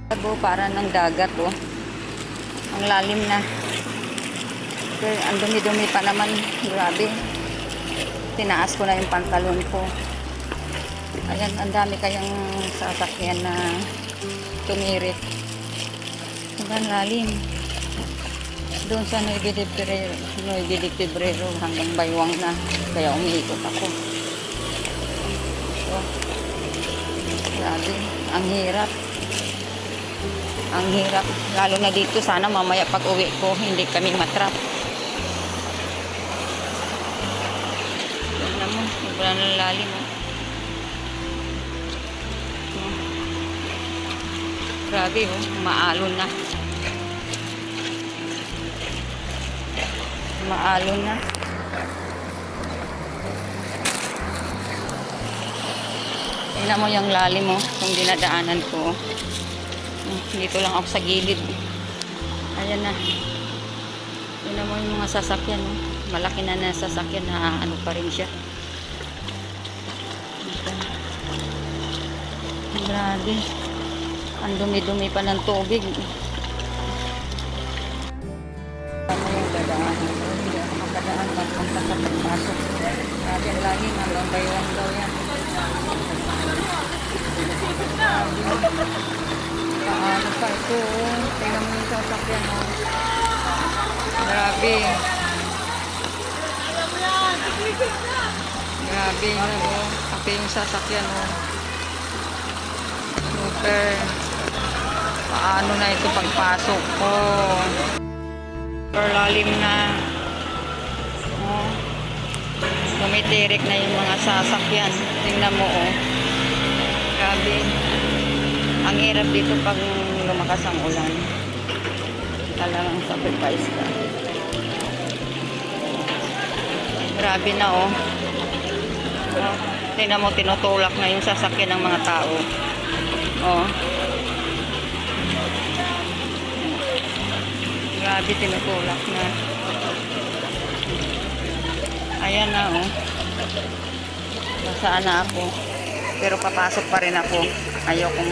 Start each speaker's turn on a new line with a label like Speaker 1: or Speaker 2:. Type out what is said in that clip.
Speaker 1: Para ng dagat, oh. Ang lalim na. Okay, ang dumi-dumi pa naman. Grabe. Tinaas ko na yung pantalon ko. Ayan, ang dami kayang sasakyan na tumirik. Ang lalim. Doon sa Nueva de Febrero hanggang Baywang na. Kaya umiikot ako. So, grabe. Ang hirap. Ang hirap. Lalo na dito. Sana mamaya pag uwi ko, hindi kami matrap. Tignan mo. Wala na lalim. Grabe, oh. Maalon na. Maalon na. Tingnan mo yung lalim, oh. Kung dinadaanan ko. Dito lang ako sa gilid. Ayan na. Tingnan mo yung mga sasakyan, oh. Malaki na na sasakyan na ano pa rin siya. Grabe. Ang dumi-dumi pa ng tubig. Ano yung dadaan? Hindi ako makadaan. Magpunta sa pagpasok. Grabe ang lalim. Hanggang Baywang daw yan. Paano pa ito? Tingnan mo yung sasakyan. Grabe. Grabe. Kape yung sasakyan. Super. Paano na ito pagpasok ko? Super lalim na. Tumitirik na yung mga sasakyan. Tingnan mo, oh. Grabe. Ang hirap dito pag lumakas ang ulan. Talagang sacrifice ka. Grabe na, oh. Tingnan mo, tinutulak na yung sasakyan ng mga tao. Oh. Grabe, tinutulak na. Ayan na, oh. Nasaan na ako. Pero papasok pa rin ako. Ayokong